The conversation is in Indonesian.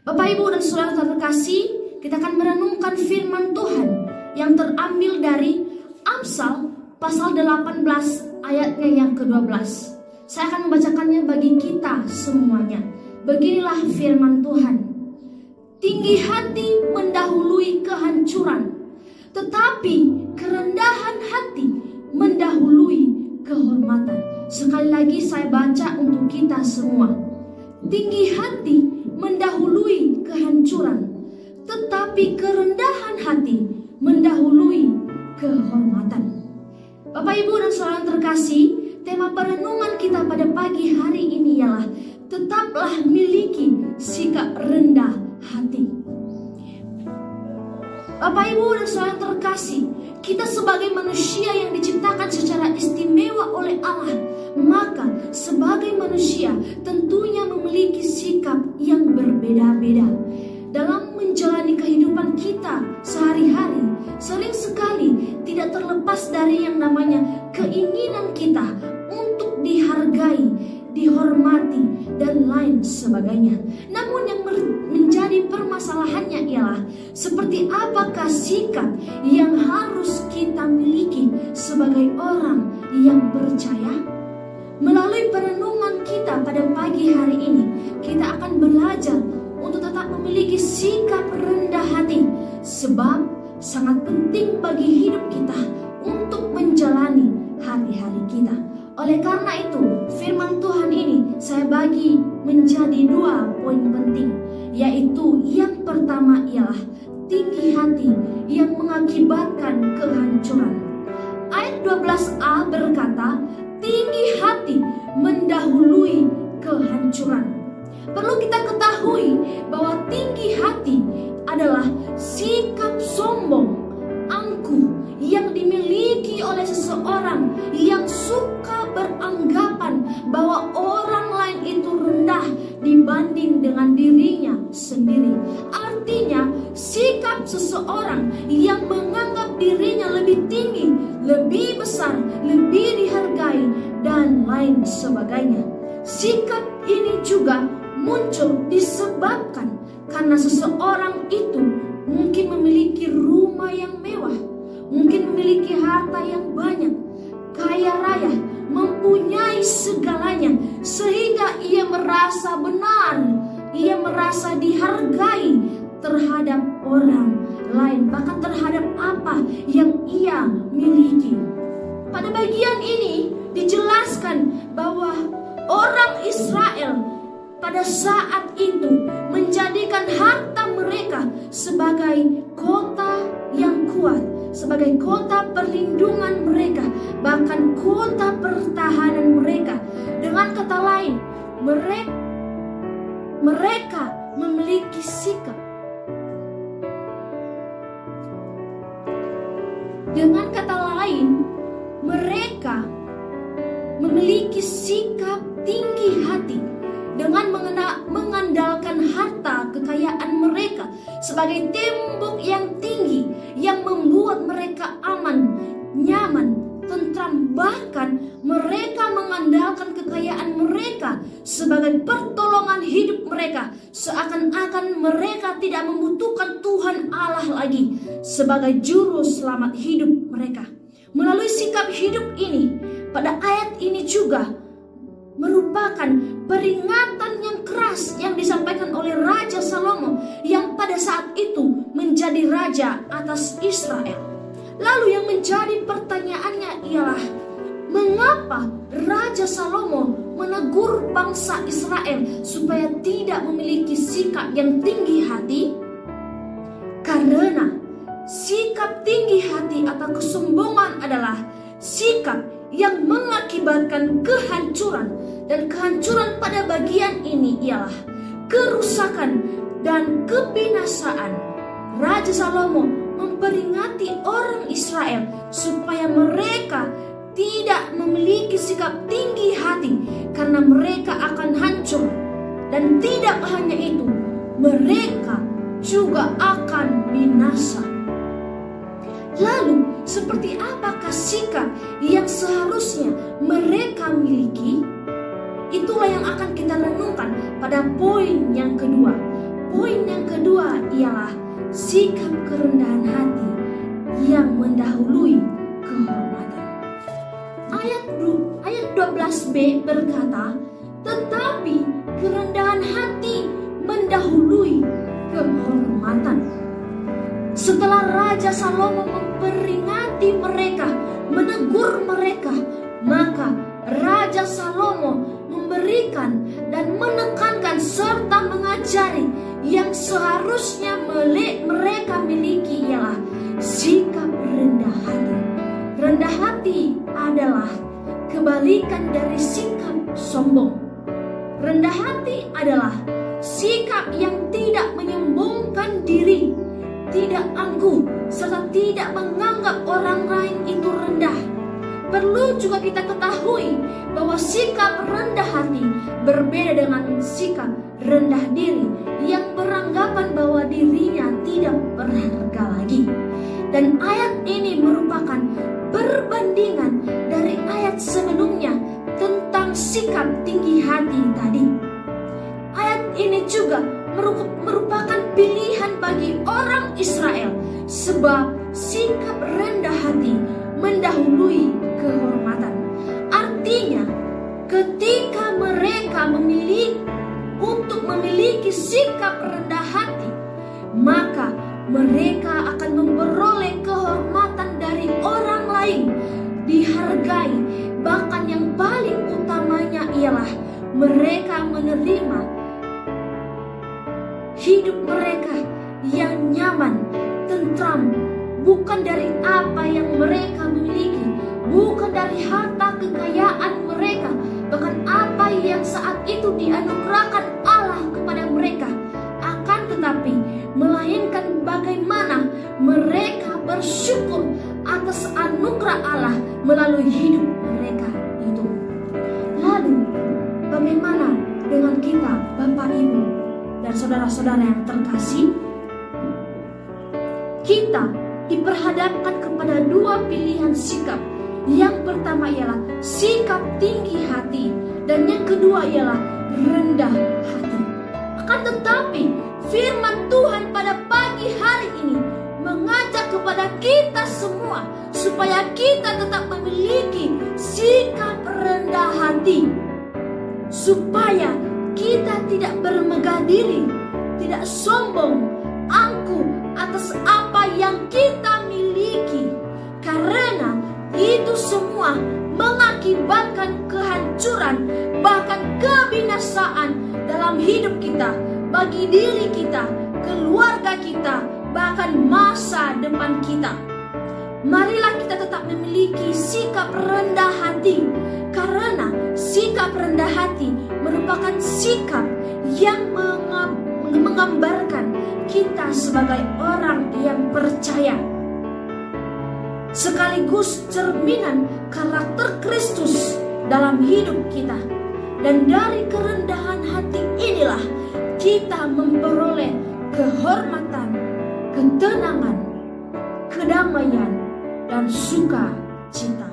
Bapak, Ibu, dan saudara terkasih, kita akan merenungkan firman Tuhan yang terambil dari Amsal pasal 18 ayatnya yang ke-12. Saya akan membacakannya bagi kita semuanya. Beginilah firman Tuhan. Tinggi hati mendahului kehancuran, tetapi kerendahan hati mendahului kehormatan. Sekali lagi saya baca untuk kita semua. Tinggi hati mendahului kehancuran, tetapi kerendahan hati mendahului kehormatan. Bapak, Ibu, dan saudara terkasih, tema perenungan kita pada pagi hari ini ialah tetaplah miliki sikap rendah hati. Bapak, Ibu, dan saudara terkasih, kita sebagai manusia yang diciptakan secara istimewa oleh Allah, maka sebagai manusia tentunya memiliki sikap yang berbeda-beda. Dalam menjalani kehidupan kita sehari-hari, sering sekali tidak terlepas dari yang namanya keinginan kita untuk dihargai, dihormati, dan lain sebagainya. Namun yang menjadi permasalahannya ialah seperti apakah sikap yang harus kita miliki sebagai orang yang percaya? Melalui perenungan kita pada pagi hari ini, kita akan belajar untuk tetap memiliki sikap rendah hati, sebab sangat penting bagi hidup kita untuk menjalani hari-hari kita. Oleh karena itu, firman Tuhan ini saya bagi menjadi 2 poin penting, yaitu yang pertama ialah tinggi hati yang mengakibatkan kehancuran. Ayat 12a berkata, tinggi hati mendahului kehancuran. Perlu kita ketahui bahwa tinggi hati adalah sikap sombong, angkuh yang dimiliki oleh seseorang yang suka beranggapan bahwa orang lain itu rendah dibanding dengan dirinya sendiri. Artinya, sikap seseorang yang menganggap dirinya lebih tinggi, lebih besar, lebih dihargai, dan lain sebagainya. Sikap ini juga muncul disebabkan karena seseorang itu mungkin memiliki rumah yang mewah, mungkin memiliki harta yang banyak, kaya raya, mempunyai segalanya, sehingga ia merasa benar, ia merasa dihargai terhadap orang lain, bahkan terhadap apa yang ia miliki. Pada bagian ini dijelaskan bahwa orang Israel pada saat itu menjadikan harta mereka sebagai kota yang kuat, sebagai kota perlindungan mereka, bahkan kota pertahanan mereka. Dengan kata lain, mereka memiliki sikap. Dengan kata lain, mereka memiliki sikap tinggi hati dengan mengandalkan harta kekayaan mereka sebagai tembok yang tinggi yang membuat mereka aman, nyaman, tentram. Bahkan mereka mengandalkan kekayaan mereka sebagai pertolongan hidup mereka, seakan-akan mereka tidak membutuhkan Tuhan Allah lagi sebagai juru selamat hidup mereka. Melalui sikap hidup ini, pada ayat ini juga merupakan peringatan yang keras yang disampaikan oleh Raja Salomo yang pada saat itu menjadi raja atas Israel. Lalu yang menjadi pertanyaannya ialah, mengapa Raja Salomo menegur bangsa Israel supaya tidak memiliki sikap yang tinggi hati? Karena sikap tinggi hati atau kesombongan adalah sikap yang mengakibatkan kehancuran, dan kehancuran pada bagian ini ialah kerusakan dan kebinasaan. Raja Salomo memperingati orang Israel supaya mereka tidak memiliki sikap tinggi hati karena mereka akan hancur. Dan tidak hanya itu, mereka juga akan binasa. Lalu, seperti apakah sikap yang seharusnya mereka miliki? Itulah yang akan kita renungkan pada poin yang kedua. Poin ialah sikap kerendahan hati yang mendahului kehormatan. Ayat 12b berkata, tetapi kerendahan hati mendahului kehormatan. Setelah Raja Salomo memperingati mereka, menegur mereka, maka Raja Salomo memberikan dan menekankan serta mengajari yang seharusnya mereka miliki ialah sikap rendah hati. Rendah hati adalah kebalikan dari sikap sombong. Rendah hati adalah sikap yang tidak menyombongkan diri, tidak angkuh, serta tidak menganggap orang lain itu rendah. Perlu juga kita ketahui bahwa sikap rendah hati berbeda dengan sikap rendah diri yang beranggapan bahwa dirinya tidak berharga lagi. Dan ayat ini merupakan perbandingan dari ayat sebelumnya tentang sikap tinggi hati tadi. Ayat ini juga merupakan pilihan bagi orang Israel, sebab sikap rendah hati mendahului kehormatan. Artinya, ketika mereka memiliki sikap rendah hati, maka mereka akan memperoleh kehormatan dari orang lain, dihargai, bahkan yang paling utamanya ialah mereka menerima hidup mereka yang nyaman, tentram, bukan dari apa yang mereka miliki, bukan dari harta kekayaan mereka, bahkan apa yang saat itu dianugerahkan Allah kepada mereka, akan tetapi melainkan bagaimana mereka bersyukur atas anugerah Allah melalui hidup mereka itu. Lalu bagaimana dengan kita, Bapak Ibu dan saudara-saudara yang terkasih? Kita diperhadapkan kepada dua pilihan sikap. Yang pertama ialah sikap tinggi hati, dan yang kedua ialah rendah hati. Akan tetapi firman Tuhan pada pagi hari ini mengajak kepada kita semua supaya kita tetap memiliki sikap rendah hati, supaya kita tidak bermegah diri, tidak sombong, angkuh atas apa yang kita miliki, karena itu semua mengakibatkan kehancuran, bahkan kebinasaan dalam hidup kita, bagi diri kita, keluarga kita, bahkan masa depan kita. Marilah kita tetap memiliki sikap rendah hati, karena sikap rendah hati merupakan sikap yang menggambarkan kita sebagai orang yang percaya, sekaligus cerminan karakter Kristus dalam hidup kita. Dan dari kerendahan hati inilah kita memperoleh kehormatan, ketenangan, kedamaian, dan sukacita.